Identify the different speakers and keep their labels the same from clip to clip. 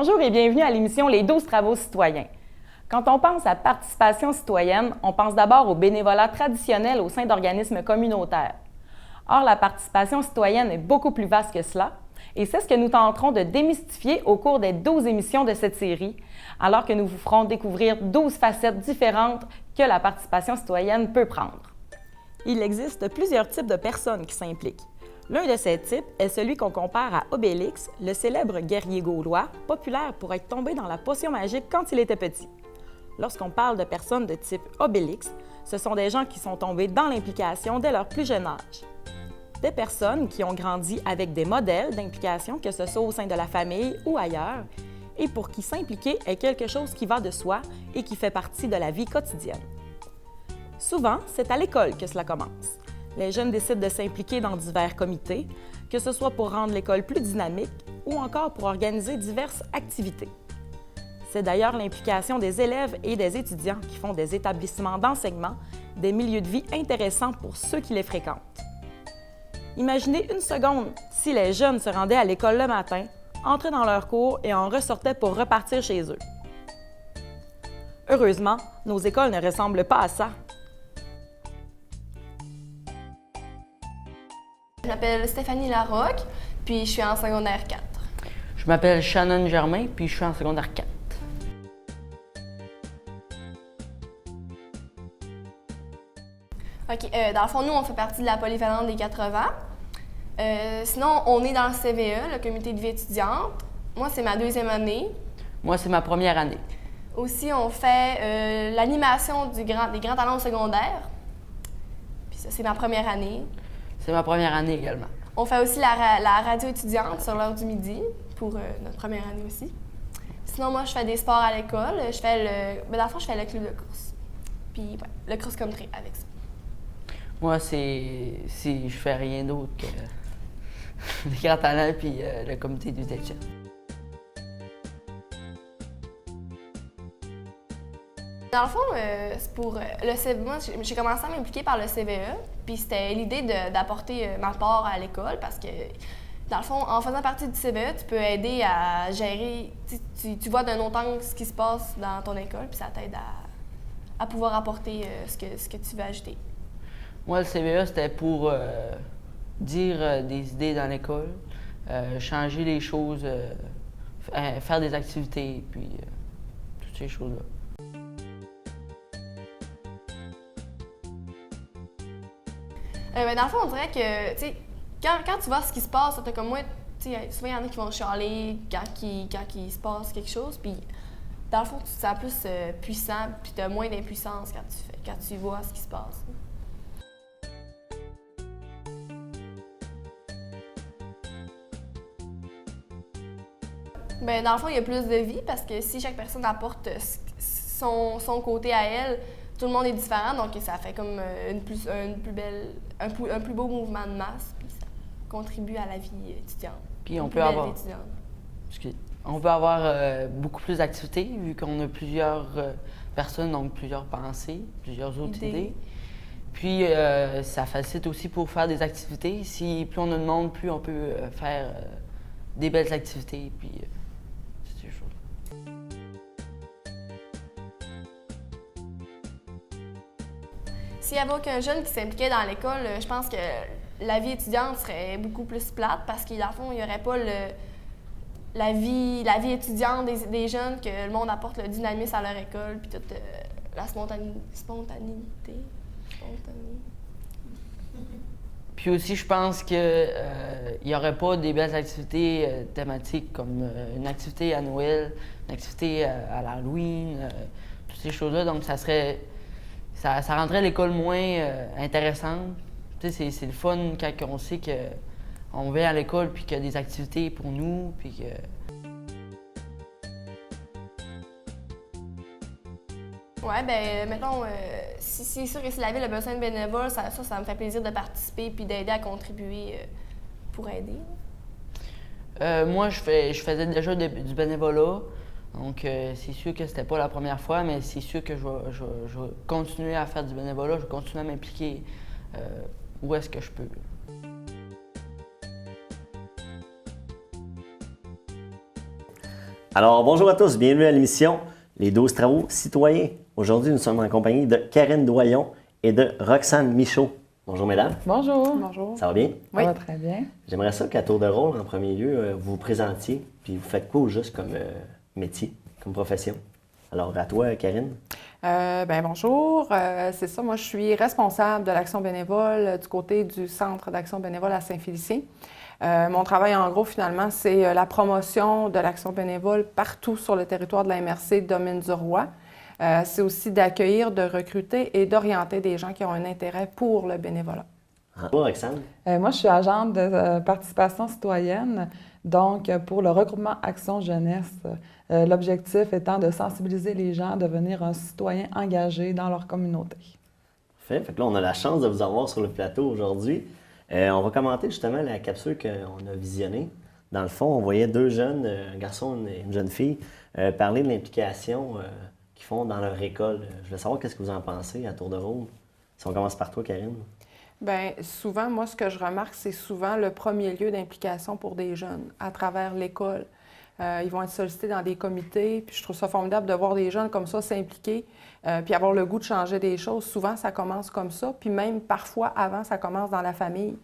Speaker 1: Bonjour et bienvenue à l'émission Les 12 travaux citoyens. Quand on pense à participation citoyenne, on pense d'abord au bénévolat traditionnel au sein d'organismes communautaires. Or, la participation citoyenne est beaucoup plus vaste que cela, et c'est ce que nous tenterons de démystifier au cours des 12 émissions de cette série, alors que nous vous ferons découvrir 12 facettes différentes que la participation citoyenne peut prendre. Il existe plusieurs types de personnes qui s'impliquent. L'un de ces types est celui qu'on compare à Obélix, le célèbre guerrier gaulois, populaire pour être tombé dans la potion magique quand il était petit. Lorsqu'on parle de personnes de type Obélix, ce sont des gens qui sont tombés dans l'implication dès leur plus jeune âge. Des personnes qui ont grandi avec des modèles d'implication, que ce soit au sein de la famille ou ailleurs, et pour qui s'impliquer est quelque chose qui va de soi et qui fait partie de la vie quotidienne. Souvent, c'est à l'école que cela commence. Les jeunes décident de s'impliquer dans divers comités, que ce soit pour rendre l'école plus dynamique ou encore pour organiser diverses activités. C'est d'ailleurs l'implication des élèves et des étudiants qui font des établissements d'enseignement des milieux de vie intéressants pour ceux qui les fréquentent. Imaginez une seconde si les jeunes se rendaient à l'école le matin, entraient dans leur cours et en ressortaient pour repartir chez eux. Heureusement, nos écoles ne ressemblent pas à ça.
Speaker 2: Je m'appelle Stéphanie Larocque, puis je suis en secondaire 4.
Speaker 3: Je m'appelle Shannon Germain, puis je suis en secondaire 4.
Speaker 2: OK, dans le fond, nous, on fait partie de la polyvalente des 80. Sinon, on est dans le CVE, le comité de vie étudiante. Moi, c'est ma deuxième année.
Speaker 3: Moi, c'est ma première année.
Speaker 2: Aussi, on fait l'animation des grands talents secondaires. Puis ça, c'est ma première année.
Speaker 3: C'est ma première année également.
Speaker 2: On fait aussi la radio étudiante sur l'heure du midi pour notre première année aussi. Sinon, moi, je fais des sports à l'école. Dans le fond, je fais le club de course. Puis, ouais, le cross-country avec ça.
Speaker 3: Moi, je fais rien d'autre que les grands talents puis le comité du étudiant.
Speaker 2: Dans le fond, c'est pour le CVE. Moi, j'ai commencé à m'impliquer par le CVE, puis c'était l'idée d'apporter ma part à l'école parce que, dans le fond, en faisant partie du CVE, tu peux aider à gérer. Tu vois d'un autre angle ce qui se passe dans ton école, puis ça t'aide à pouvoir apporter ce que tu veux ajouter.
Speaker 3: Moi, le CVE, c'était pour dire des idées dans l'école, changer les choses, faire des activités, puis toutes ces choses-là.
Speaker 2: Dans le fond, on dirait que, tu sais, quand tu vois ce qui se passe, t'as comme moi, tu sais, souvent il y en a qui vont chialer quand il se passe quelque chose, puis dans le fond, tu te sens plus puissant, puis t'as moins d'impuissance quand tu vois ce qui se passe. Dans le fond, il y a plus de vie parce que si chaque personne apporte son côté à elle, tout le monde est différent, donc ça fait comme un plus beau mouvement de masse, puis ça contribue à la vie étudiante.
Speaker 3: Puis on peut avoir beaucoup plus d'activités vu qu'on a plusieurs personnes, donc plusieurs pensées, plusieurs autres idées. Puis ça facilite aussi pour faire des activités. Plus on a de monde, plus on peut faire des belles activités, puis c'est des choses.
Speaker 2: S'il n'y avait aucun jeune qui s'impliquait dans l'école, je pense que la vie étudiante serait beaucoup plus plate parce qu'à fond, il n'y aurait pas la vie étudiante des jeunes, que le monde apporte le dynamisme à leur école, puis toute la spontanéité.
Speaker 3: Puis aussi, je pense qu'il n'y aurait pas des belles activités thématiques comme une activité à Noël, une activité à l'Halloween, toutes ces choses-là. Donc, ça rendrait l'école moins intéressante. Tu sais, c'est le fun quand on sait qu'on vient à l'école puis qu'il y a des activités pour nous, puis que...
Speaker 2: Ouais, mettons, si c'est sûr que si la ville a besoin de bénévoles, ça me fait plaisir de participer puis d'aider à contribuer pour aider.
Speaker 3: Moi, je faisais déjà du bénévolat. Donc, c'est sûr que c'était pas la première fois, mais c'est sûr que je vais continuer à faire du bénévolat, je vais continuer à m'impliquer où est-ce que je peux.
Speaker 4: Alors, bonjour à tous, bienvenue à l'émission Les 12 travaux citoyens. Aujourd'hui, nous sommes en compagnie de Karine Doyon et de Roxane Michaud. Bonjour, mesdames.
Speaker 1: Bonjour.
Speaker 2: Bonjour.
Speaker 4: Ça va bien?
Speaker 1: Ça va très bien.
Speaker 4: J'aimerais ça qu'à tour de rôle, en premier lieu, vous vous présentiez, puis vous faites quoi au juste comme métier, comme profession? Alors, à toi, Karine.
Speaker 5: Bonjour, c'est ça, moi je suis responsable de l'action bénévole du côté du Centre d'action bénévole à Saint-Félicien. Mon travail en gros finalement c'est la promotion de l'action bénévole partout sur le territoire de la MRC Domaine-du-Roi. C'est aussi d'accueillir, de recruter et d'orienter des gens qui ont un intérêt pour le bénévolat.
Speaker 4: Toi, Roxane.
Speaker 6: Moi, je suis agente de participation citoyenne, donc pour le regroupement Action Jeunesse. L'objectif étant de sensibiliser les gens à devenir un citoyen engagé dans leur communauté.
Speaker 4: Fait que là, on a la chance de vous avoir sur le plateau aujourd'hui. On va commenter justement la capsule qu'on a visionnée. Dans le fond, on voyait deux jeunes, un garçon et une jeune fille, parler de l'implication qu'ils font dans leur école. Je veux savoir qu'est-ce que vous en pensez à tour de rôle. Si on commence par toi, Karine.
Speaker 5: Bien, souvent, moi, ce que je remarque, c'est souvent le premier lieu d'implication pour des jeunes à travers l'école. Ils vont être sollicités dans des comités, puis je trouve ça formidable de voir des jeunes comme ça s'impliquer, puis avoir le goût de changer des choses. Souvent, ça commence comme ça, puis même parfois, avant, ça commence dans la famille.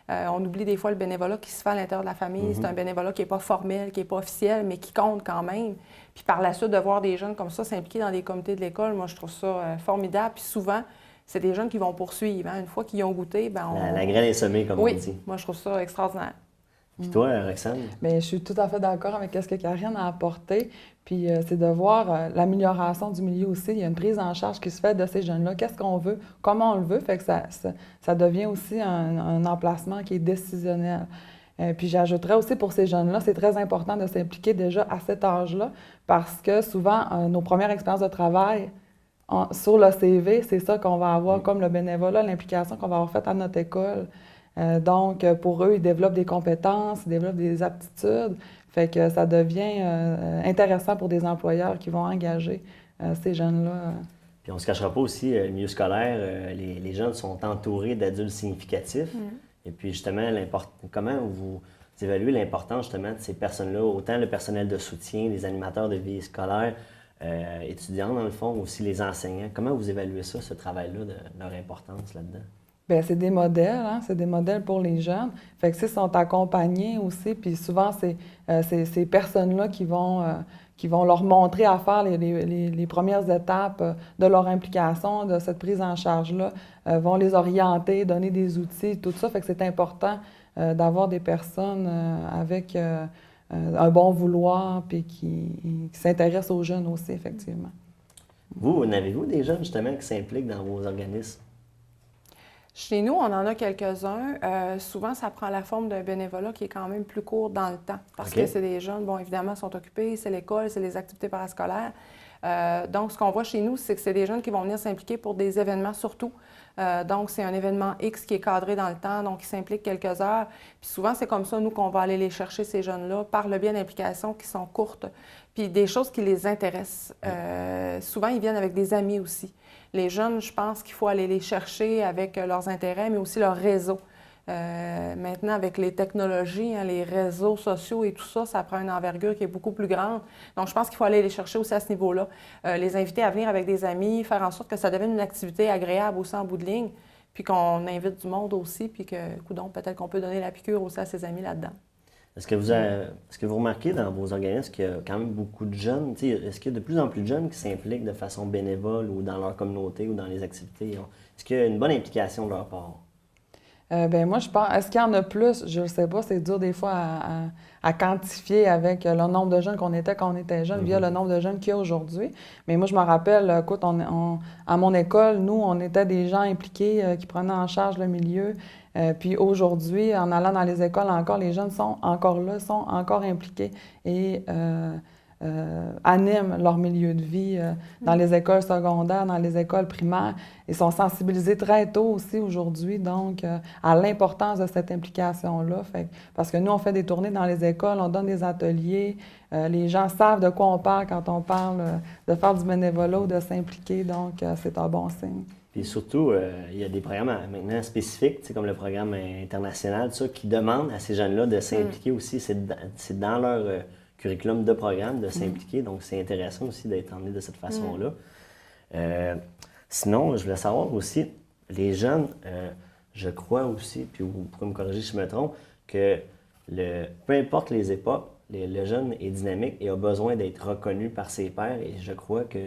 Speaker 5: On oublie des fois le bénévolat qui se fait à l'intérieur de la famille. C'est un bénévolat qui n'est pas formel, qui n'est pas officiel, mais qui compte quand même. Puis par la suite, de voir des jeunes comme ça s'impliquer dans des comités de l'école, moi, je trouve ça formidable. Puis souvent, c'est des jeunes qui vont poursuivre. Hein. Une fois qu'ils y ont goûté, bien,
Speaker 4: La graine est semée, comme on dit.
Speaker 5: Oui, moi, je trouve ça extraordinaire.
Speaker 4: Puis toi, Roxane?
Speaker 6: Bien, je suis tout à fait d'accord avec ce que Karine a apporté. Puis c'est de voir l'amélioration du milieu aussi. Il y a une prise en charge qui se fait de ces jeunes-là. Qu'est-ce qu'on veut? Comment on le veut? Fait que ça devient aussi un emplacement qui est décisionnel. Puis j'ajouterais aussi pour ces jeunes-là, c'est très important de s'impliquer déjà à cet âge-là parce que souvent, nos premières expériences de travail sur le CV, c'est ça qu'on va avoir comme le bénévolat, l'implication qu'on va avoir faite à notre école. Donc, pour eux, ils développent des compétences, ils développent des aptitudes. Fait que ça devient intéressant pour des employeurs qui vont engager ces jeunes-là.
Speaker 4: Puis on ne se cachera pas aussi, le milieu scolaire, les jeunes sont entourés d'adultes significatifs. Et puis justement, comment vous évaluez l'importance justement de ces personnes-là, autant le personnel de soutien, les animateurs de vie scolaire, étudiants dans le fond, aussi les enseignants. Comment vous évaluez ça, ce travail-là, de leur importance là-dedans?
Speaker 6: Bien, c'est des modèles, hein? C'est des modèles pour les jeunes. Fait que s'ils sont accompagnés aussi, puis souvent, c'est ces personnes-là qui vont leur montrer à faire les premières étapes de leur implication, de cette prise en charge-là, vont les orienter, donner des outils, tout ça. Fait que c'est important d'avoir des personnes avec un bon vouloir, puis qui s'intéressent aux jeunes aussi, effectivement.
Speaker 4: Vous, n'avez-vous des jeunes justement qui s'impliquent dans vos organismes?
Speaker 5: Chez nous, on en a quelques-uns. Souvent, ça prend la forme d'un bénévolat qui est quand même plus court dans le temps. Parce que c'est des jeunes, bon, évidemment, sont occupés, c'est l'école, c'est les activités parascolaires. Donc, ce qu'on voit chez nous, c'est que c'est des jeunes qui vont venir s'impliquer pour des événements surtout. Donc, c'est un événement X qui est cadré dans le temps, donc ils s'impliquent quelques heures. Puis souvent, c'est comme ça, nous, qu'on va aller les chercher, ces jeunes-là, par le biais d'implications qui sont courtes, puis des choses qui les intéressent. Souvent, ils viennent avec des amis aussi. Les jeunes, je pense qu'il faut aller les chercher avec leurs intérêts, mais aussi leur réseau. Maintenant, avec les technologies, hein, les réseaux sociaux et tout ça, ça prend une envergure qui est beaucoup plus grande. Donc, je pense qu'il faut aller les chercher aussi à ce niveau-là. Les inviter à venir avec des amis, faire en sorte que ça devienne une activité agréable aussi en bout de ligne, puis qu'on invite du monde aussi, puis que, coudonc, peut-être qu'on peut donner la piqûre aussi à ses amis là-dedans.
Speaker 4: Est-ce que vous remarquez dans vos organismes qu'il y a quand même beaucoup de jeunes? Est-ce qu'il y a de plus en plus de jeunes qui s'impliquent de façon bénévole ou dans leur communauté ou dans les activités? Est-ce qu'il y a une bonne implication de leur part?
Speaker 6: Bien, moi, je pense, est-ce qu'il y en a plus? Je ne sais pas, c'est dur des fois à quantifier avec le nombre de jeunes qu'on était quand on était jeune, via le nombre de jeunes qu'il y a aujourd'hui. Mais moi, je me rappelle, écoute, à mon école, nous, on était des gens impliqués qui prenaient en charge le milieu. Puis aujourd'hui, en allant dans les écoles encore, les jeunes sont encore là, sont encore impliqués et animent leur milieu de vie dans les écoles secondaires, dans les écoles primaires. Ils sont sensibilisés très tôt aussi aujourd'hui, donc à l'importance de cette implication-là. Parce que nous, on fait des tournées dans les écoles, on donne des ateliers. Les gens savent de quoi on parle quand on parle de faire du bénévolat ou de s'impliquer, donc c'est un bon signe.
Speaker 4: Puis surtout, il y a des programmes maintenant spécifiques, comme le programme international, ça, qui demandent à ces jeunes-là de s'impliquer aussi. C'est dans leur curriculum de programme, de s'impliquer. Donc, c'est intéressant aussi d'être emmené de cette façon-là. Sinon, je voulais savoir aussi, les jeunes, je crois aussi, puis vous pouvez me corriger si je me trompe, que peu importe les époques, le jeune est dynamique et a besoin d'être reconnu par ses pairs. Et je crois que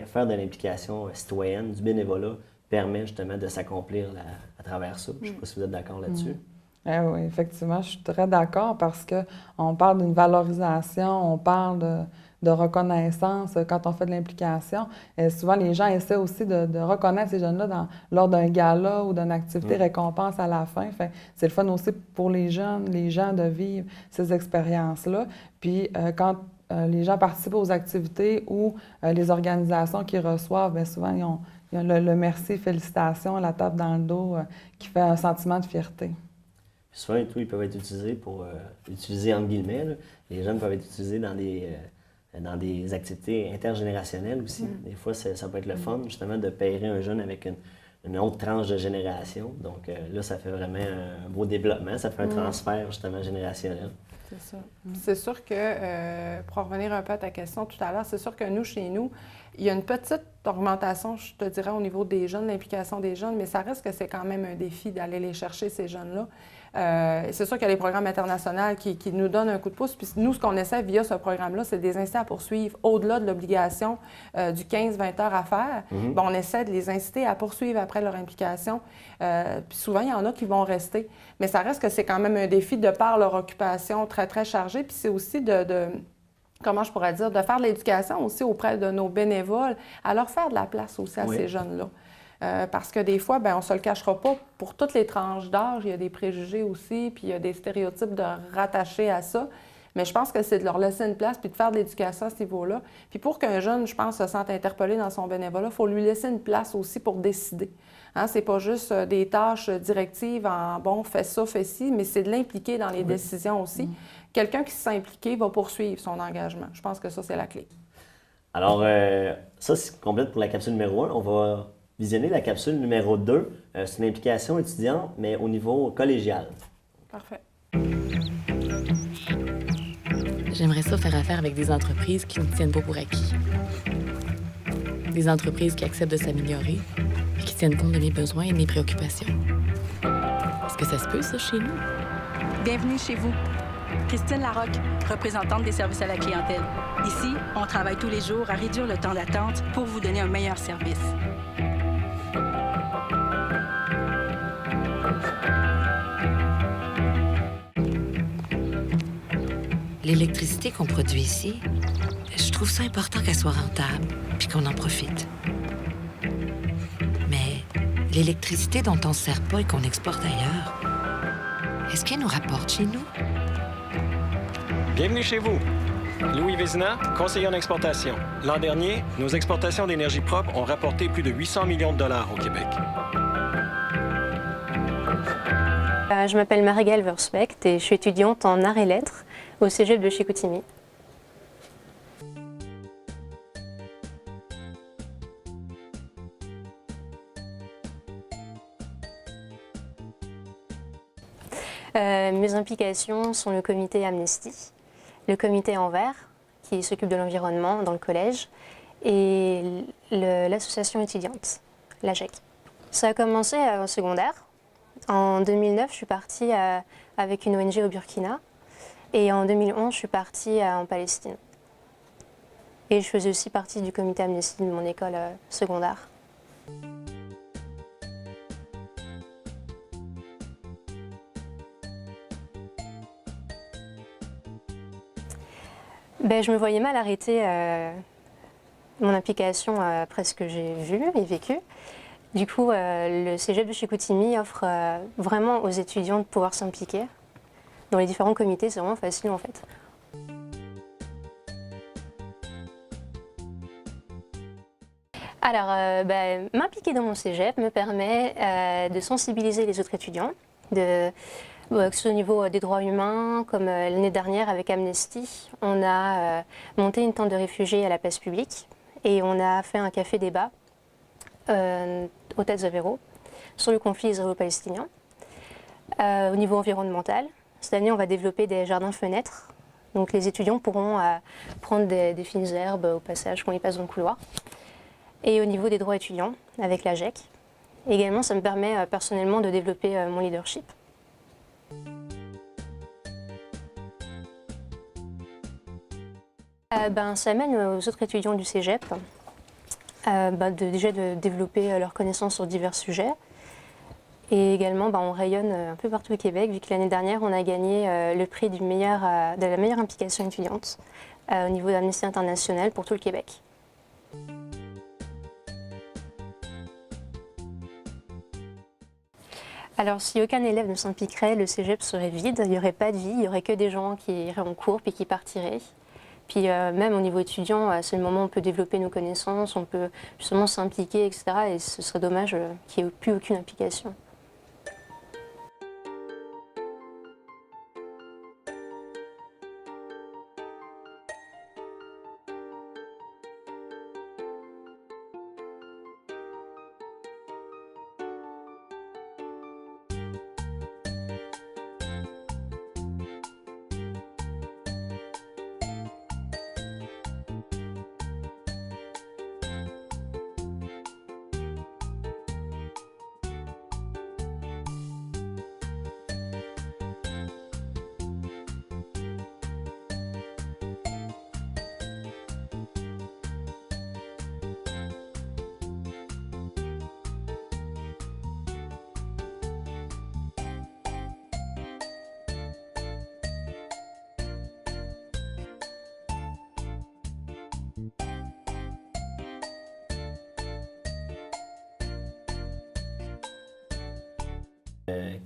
Speaker 4: faire de l'implication citoyenne, du bénévolat, permet justement de s'accomplir à travers ça. Je ne sais pas si vous êtes d'accord là-dessus.
Speaker 6: Oui, effectivement, je suis très d'accord parce qu'on parle d'une valorisation, on parle de reconnaissance quand on fait de l'implication. Et souvent, les gens essaient aussi de reconnaître ces jeunes-là lors d'un gala ou d'une activité récompense à la fin. C'est le fun aussi pour les jeunes, les gens de vivre ces expériences-là. Puis quand les gens participent aux activités ou les organisations qu'ils reçoivent, bien souvent, ils ont le merci, félicitations, la tape dans le dos qui fait un sentiment de fierté.
Speaker 4: Puis souvent, ils peuvent être utilisés utiliser entre guillemets, là. Les jeunes peuvent être utilisés dans des activités intergénérationnelles aussi. Des fois, ça peut être le fun, justement, de pairer un jeune avec une autre tranche de génération. Donc là, ça fait vraiment un beau développement, ça fait un transfert, justement, générationnel.
Speaker 5: C'est ça. C'est sûr que, pour revenir un peu à ta question tout à l'heure, c'est sûr que nous, chez nous, il y a une petite augmentation, je te dirais, au niveau des jeunes, l'implication des jeunes, mais ça reste que c'est quand même un défi d'aller les chercher, ces jeunes-là. C'est sûr qu'il y a les programmes internationaux qui nous donnent un coup de pouce. Puis nous, ce qu'on essaie via ce programme-là, c'est de les inciter à poursuivre au-delà de l'obligation du 15-20 heures à faire. Bien, on essaie de les inciter à poursuivre après leur implication. Puis souvent, il y en a qui vont rester. Mais ça reste que c'est quand même un défi de par leur occupation très, très chargée. Puis c'est aussi comment je pourrais dire, de faire de l'éducation aussi auprès de nos bénévoles, à leur faire de la place aussi à ces jeunes-là. Parce que des fois, bien, on ne se le cachera pas, pour toutes les tranches d'âge, il y a des préjugés aussi, puis il y a des stéréotypes de rattacher à ça. Mais je pense que c'est de leur laisser une place puis de faire de l'éducation à ce niveau-là. Puis pour qu'un jeune, je pense, se sente interpellé dans son bénévolat, il faut lui laisser une place aussi pour décider. Hein, c'est pas juste des tâches directives en « bon, fais ça, fais ci », mais c'est de l'impliquer dans les décisions aussi. Quelqu'un qui se sent impliqué va poursuivre son engagement. Je pense que ça, c'est la clé.
Speaker 4: Alors, ça, c'est complète pour la capsule numéro 1. On va visionner la capsule numéro 2. C'est une implication étudiante, mais au niveau collégial.
Speaker 5: Parfait.
Speaker 7: J'aimerais ça faire affaire avec des entreprises qui ne tiennent pas pour acquis. Des entreprises qui acceptent de s'améliorer et qui tiennent compte de mes besoins et de mes préoccupations. Est-ce que ça se peut, ça, chez nous?
Speaker 8: Bienvenue chez vous. Christine Larocque, représentante des services à la clientèle. Ici, on travaille tous les jours à réduire le temps d'attente pour vous donner un meilleur service.
Speaker 9: L'électricité qu'on produit ici, je trouve ça important qu'elle soit rentable puis qu'on en profite. Mais l'électricité dont on ne se sert pas et qu'on exporte ailleurs, est-ce qu'elle nous rapporte chez nous?
Speaker 10: Bienvenue chez vous. Louis Vézina, conseiller en exportation. L'an dernier, nos exportations d'énergie propre ont rapporté plus de 800 millions de dollars au Québec.
Speaker 11: Je m'appelle Marie-Gaëlle Verspecht et je suis étudiante en arts et lettres au Cégep de Chicoutimi. Mes implications sont le comité Amnesty, le comité Envers, qui s'occupe de l'environnement dans le collège, et l'association étudiante, l'AGEC. Ça a commencé en secondaire. En 2009, je suis partie avec une ONG au Burkina, et en 2011, je suis partie en Palestine. Et je faisais aussi partie du comité Amnesty de mon école secondaire. Je me voyais mal arrêter mon implication après ce que j'ai vu et vécu. Du coup, le Cégep de Chicoutimi offre vraiment aux étudiants de pouvoir s'impliquer. Dans les différents comités, c'est vraiment facile en fait. Alors, m'impliquer dans mon Cégep me permet de sensibiliser les autres étudiants, que ce soit au niveau des droits humains, comme l'année dernière avec Amnesty, on a monté une tente de réfugiés à la place publique et on a fait un café-débat au Tête Zavero sur le conflit israélo-palestinien. Au niveau environnemental, cette année, on va développer des jardins-fenêtres Donc les étudiants pourront prendre des fines herbes au passage quand ils passent dans le couloir. Et au niveau des droits étudiants, avec la GEC, également ça me permet personnellement de développer mon leadership. Ça amène aux autres étudiants du cégep déjà de développer leurs connaissances sur divers sujets. Et également, on rayonne un peu partout au Québec, vu que l'année dernière, on a gagné le prix de la meilleure implication étudiante au niveau d'Amnesty International pour tout le Québec. Alors, si aucun élève ne s'impliquerait, le cégep serait vide, il n'y aurait pas de vie, il n'y aurait que des gens qui iraient en cours puis qui partiraient. Puis même au niveau étudiant, c'est le moment où on peut développer nos connaissances, on peut justement s'impliquer, etc. Et ce serait dommage qu'il n'y ait plus aucune implication.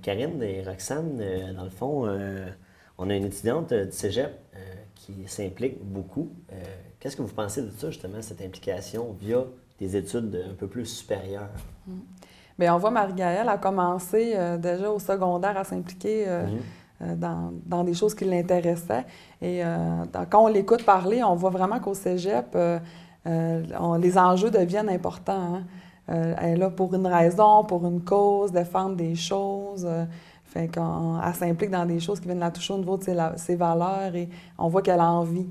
Speaker 4: Karine et Roxane, dans le fond, on a une étudiante du cégep qui s'implique beaucoup. Qu'est-ce que vous pensez de ça, justement, cette implication via des études un peu plus supérieures?
Speaker 6: Bien, on voit Marie-Gaëlle a commencé déjà au secondaire à s'impliquer dans des choses qui l'intéressaient. Et quand on l'écoute parler, on voit vraiment qu'au cégep, les enjeux deviennent importants. Hein? Elle est là pour une raison, pour une cause, défendre des choses. Fait qu'elle s'implique dans des choses qui viennent la toucher au niveau de ses valeurs et on voit qu'elle a envie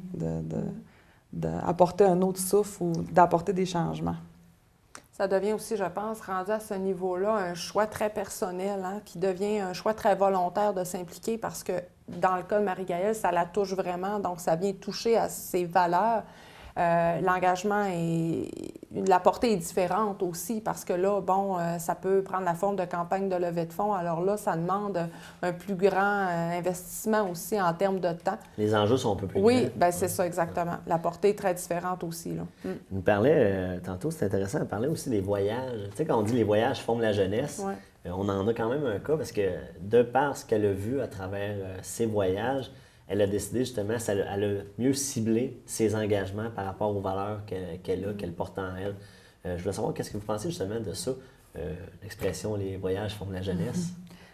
Speaker 6: d'apporter un autre souffle ou d'apporter des changements.
Speaker 5: Ça devient aussi, je pense, rendu à ce niveau-là, un choix très personnel, hein, qui devient un choix très volontaire de s'impliquer parce que dans le cas de Marie-Gaëlle, ça la touche vraiment, donc ça vient toucher à ses valeurs. L'engagement la portée est différente aussi parce que là, ça peut prendre la forme de campagne de levée de fonds. Alors là, ça demande un plus grand investissement aussi en termes de temps.
Speaker 4: Les enjeux sont un peu plus grands.
Speaker 5: Oui, bien c'est ça exactement. La portée est très différente aussi, là.
Speaker 4: Il nous parlait, tantôt, c'est intéressant, elle parlait aussi des voyages. Tu sais, quand on dit les voyages forment la jeunesse, on en a quand même un cas parce que de par ce qu'elle a vu à travers ses voyages, elle a décidé justement, elle a mieux ciblé ses engagements par rapport aux valeurs qu'elle porte en elle. Je voulais savoir qu'est-ce que vous pensez justement de ça, l'expression « les voyages forment la jeunesse ».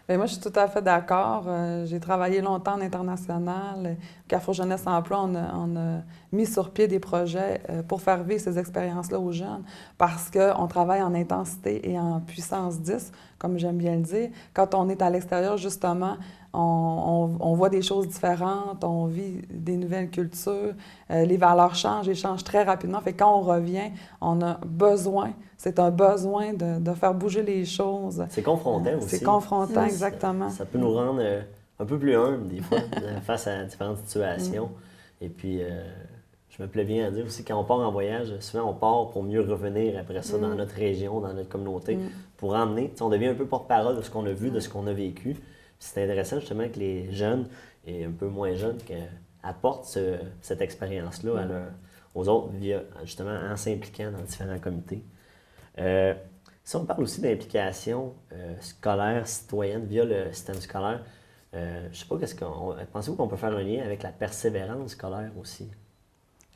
Speaker 6: Bien, moi, je suis tout à fait d'accord. J'ai travaillé longtemps en international. Carrefour Jeunesse Emploi, on a mis sur pied des projets pour faire vivre ces expériences-là aux jeunes parce qu'on travaille en intensité et en puissance 10, comme j'aime bien le dire. Quand on est à l'extérieur, justement, on voit des choses différentes, on vit des nouvelles cultures, les valeurs changent et changent très rapidement. Fait que quand on revient, on a besoin, c'est un besoin de faire bouger les choses.
Speaker 4: C'est confrontant aussi.
Speaker 6: C'est confrontant, exactement.
Speaker 4: Ça peut nous rendre un peu plus humbles des fois face à différentes situations. Et puis, je me plais bien à dire aussi, quand on part en voyage, souvent on part pour mieux revenir après ça dans notre région, dans notre communauté, pour emmener, on devient un peu porte-parole de ce qu'on a vu, de ce qu'on a vécu. C'est intéressant justement que les jeunes et un peu moins jeunes apportent cette expérience-là aux autres justement en s'impliquant dans différents comités. Si on parle aussi d'implication scolaire, citoyenne via le système scolaire, je ne sais pas, pensez-vous qu'on peut faire un lien avec la persévérance scolaire aussi?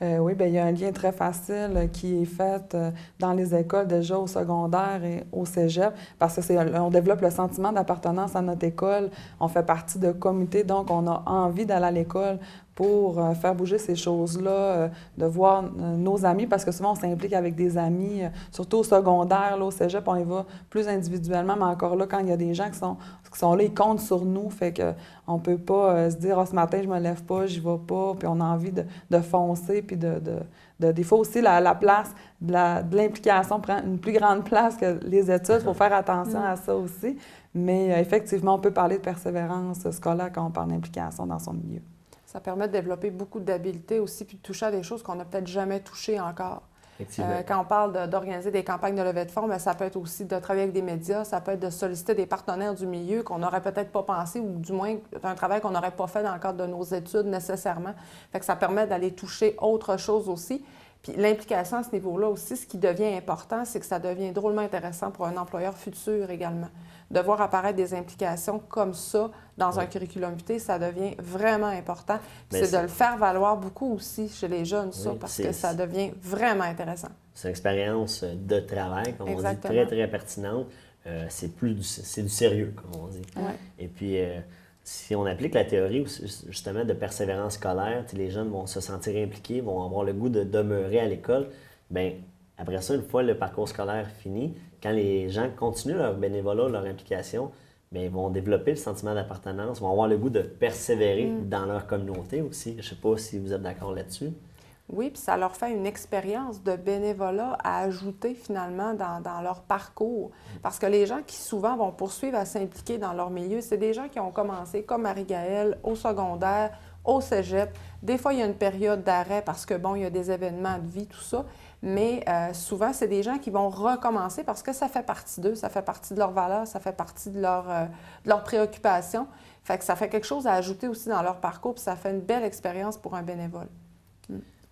Speaker 6: Oui, bien, il y a un lien très facile qui est fait dans les écoles déjà au secondaire et au cégep parce que on développe le sentiment d'appartenance à notre école. On fait partie de comités, donc on a envie d'aller à l'école pour faire bouger ces choses-là, de voir nos amis, parce que souvent on s'implique avec des amis, surtout au secondaire, là, au cégep, on y va plus individuellement, mais encore là, quand il y a des gens qui sont là, ils comptent sur nous, fait qu'on ne peut pas se dire « ce matin, je me lève pas, j'y vais pas », puis on a envie de foncer, puis des fois aussi, la place de l'implication prend une plus grande place que les études, il faut faire attention à ça aussi, mais effectivement, on peut parler de persévérance scolaire quand on parle d'implication dans son milieu. Ça
Speaker 5: permet de développer beaucoup d'habiletés aussi, puis de toucher à des choses qu'on n'a peut-être jamais touchées encore. Quand on parle d'organiser des campagnes de levée de fonds, bien, ça peut être aussi de travailler avec des médias, ça peut être de solliciter des partenaires du milieu qu'on n'aurait peut-être pas pensé, ou du moins un travail qu'on n'aurait pas fait dans le cadre de nos études nécessairement. Fait que ça permet d'aller toucher autre chose aussi. Puis l'implication à ce niveau-là aussi, ce qui devient important, c'est que ça devient drôlement intéressant pour un employeur futur également. De voir apparaître des implications comme ça dans un curriculum vitae, ça devient vraiment important. C'est de le faire valoir beaucoup aussi chez les jeunes, ça, parce que ça devient vraiment intéressant.
Speaker 4: C'est une expérience de travail, comme on dit, très, très pertinente. C'est du sérieux, comme on dit. Et puis, si on applique la théorie, justement, de persévérance scolaire, les jeunes vont se sentir impliqués, vont avoir le goût de demeurer à l'école. Bien, après ça, une fois le parcours scolaire fini, quand les gens continuent leur bénévolat, leur implication, bien, ils vont développer le sentiment d'appartenance, vont avoir le goût de persévérer dans leur communauté aussi. Je ne sais pas si vous êtes d'accord là-dessus.
Speaker 5: Oui, puis ça leur fait une expérience de bénévolat à ajouter finalement dans leur parcours. Parce que les gens qui souvent vont poursuivre à s'impliquer dans leur milieu, c'est des gens qui ont commencé, comme Marie-Gaëlle, au secondaire, au cégep. Des fois, il y a une période d'arrêt parce que, bon, il y a des événements de vie, tout ça. Mais souvent, c'est des gens qui vont recommencer parce que ça fait partie d'eux, ça fait partie de leurs valeurs, ça fait partie de leurs préoccupations. Fait que ça fait quelque chose à ajouter aussi dans leur parcours, puis ça fait une belle expérience pour un bénévole.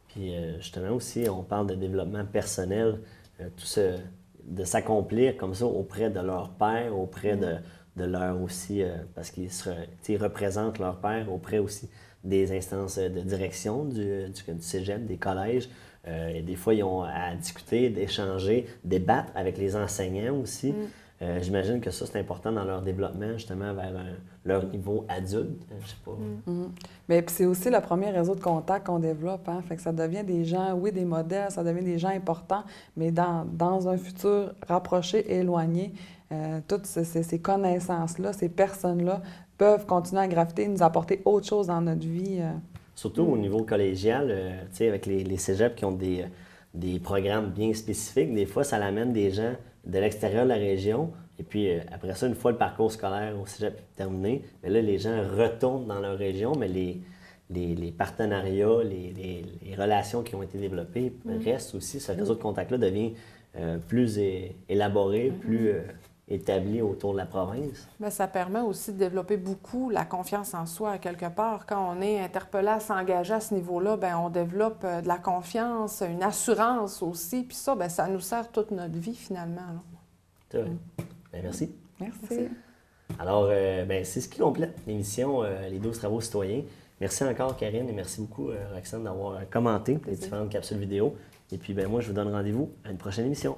Speaker 4: Puis justement aussi, on parle de développement personnel, de s'accomplir comme ça auprès de leur père, auprès de leur aussi, parce qu'ils représentent leur père, auprès aussi des instances de direction du cégep, des collèges. Et des fois, ils ont à discuter, d'échanger, débattre avec les enseignants aussi. J'imagine que ça, c'est important dans leur développement, justement, vers leur niveau adulte. Je sais pas.
Speaker 6: Bien, puis c'est aussi le premier réseau de contact qu'on développe. Hein? Fait que ça devient des gens, oui, des modèles, ça devient des gens importants, mais dans un futur rapproché et éloigné, toutes ces connaissances-là, ces personnes-là peuvent continuer à graviter, nous apporter autre chose dans notre vie.
Speaker 4: Surtout au niveau collégial, tu sais, avec les cégeps qui ont des programmes bien spécifiques, des fois, ça l'amène des gens de l'extérieur de la région. Et puis, après ça, une fois le parcours scolaire au cégep terminé, bien là, les gens retournent dans leur région, mais les partenariats, les relations qui ont été développées restent aussi. Ce réseau de contact-là devient plus élaboré, plus établi autour de la province.
Speaker 5: Bien, ça permet aussi de développer beaucoup la confiance en soi, à quelque part. Quand on est interpellé à s'engager à ce niveau-là, bien, on développe de la confiance, une assurance aussi. Puis ça, bien, ça nous sert toute notre vie, finalement.
Speaker 4: Bien, merci.
Speaker 5: Merci.
Speaker 4: Alors, bien, c'est ce qui complète l'émission Les 12 travaux citoyens. Merci encore, Karine, et merci beaucoup, Roxane, d'avoir commenté les différentes capsules vidéo. Et puis, bien, moi, je vous donne rendez-vous à une prochaine émission.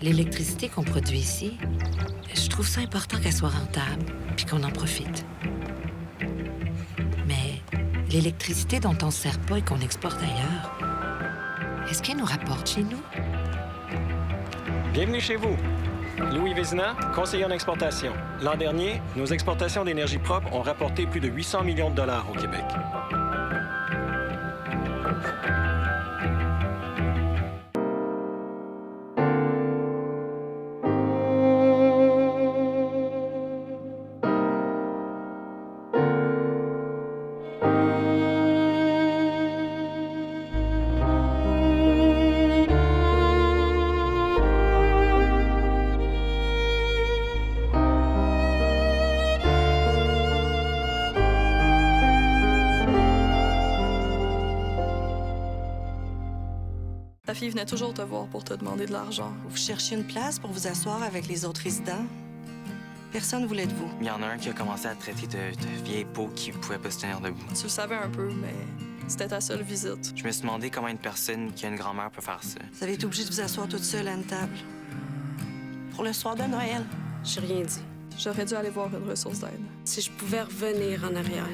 Speaker 9: l'électricité qu'on produit ici, je trouve ça important qu'elle soit rentable, puis qu'on en profite. Mais l'électricité dont on ne se sert pas et qu'on exporte ailleurs, est-ce qu'elle nous rapporte chez nous?
Speaker 10: Bienvenue chez vous. Louis Vézina, conseiller en exportation. L'an dernier, nos exportations d'énergie propre ont rapporté plus de 800 millions de dollars au Québec.
Speaker 12: Ta fille venait toujours te voir pour te demander de l'argent.
Speaker 13: Vous cherchiez une place pour vous asseoir avec les autres résidents? Personne ne voulait de vous.
Speaker 14: Il y en a un qui a commencé à traiter de vieille peau qui pouvait pas se tenir debout.
Speaker 12: Tu le savais un peu, mais c'était ta seule visite.
Speaker 14: Je me suis demandé comment une personne qui a une grand-mère peut faire ça.
Speaker 13: Vous avez été obligé de vous asseoir toute seule à une table. Pour le soir de Noël.
Speaker 15: J'ai rien dit.
Speaker 12: J'aurais dû aller voir une ressource d'aide.
Speaker 15: Si je pouvais revenir en arrière,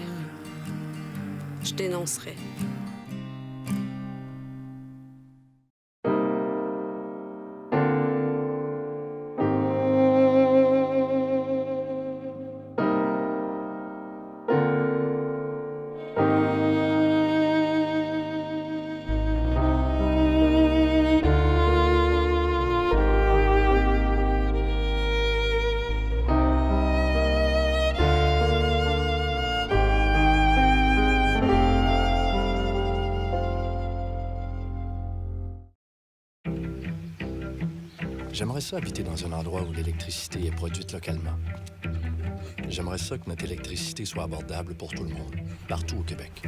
Speaker 15: je dénoncerais.
Speaker 16: J'aimerais ça habiter dans un endroit où l'électricité est produite localement. J'aimerais ça que notre électricité soit abordable pour tout le monde, partout au Québec.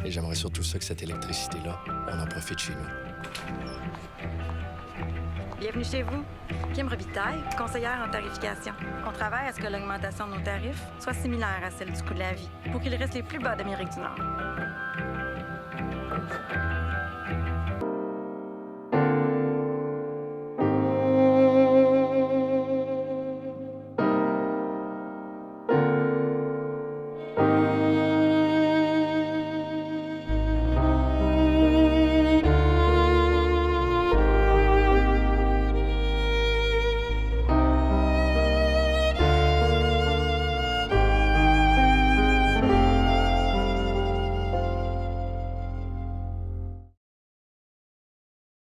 Speaker 16: Et j'aimerais surtout ça que cette électricité-là, on en profite chez nous.
Speaker 17: Bienvenue chez vous. Kim Robitaille, conseillère en tarification. On travaille à ce que l'augmentation de nos tarifs soit similaire à celle du coût de la vie, pour qu'ils restent les plus bas d'Amérique du Nord.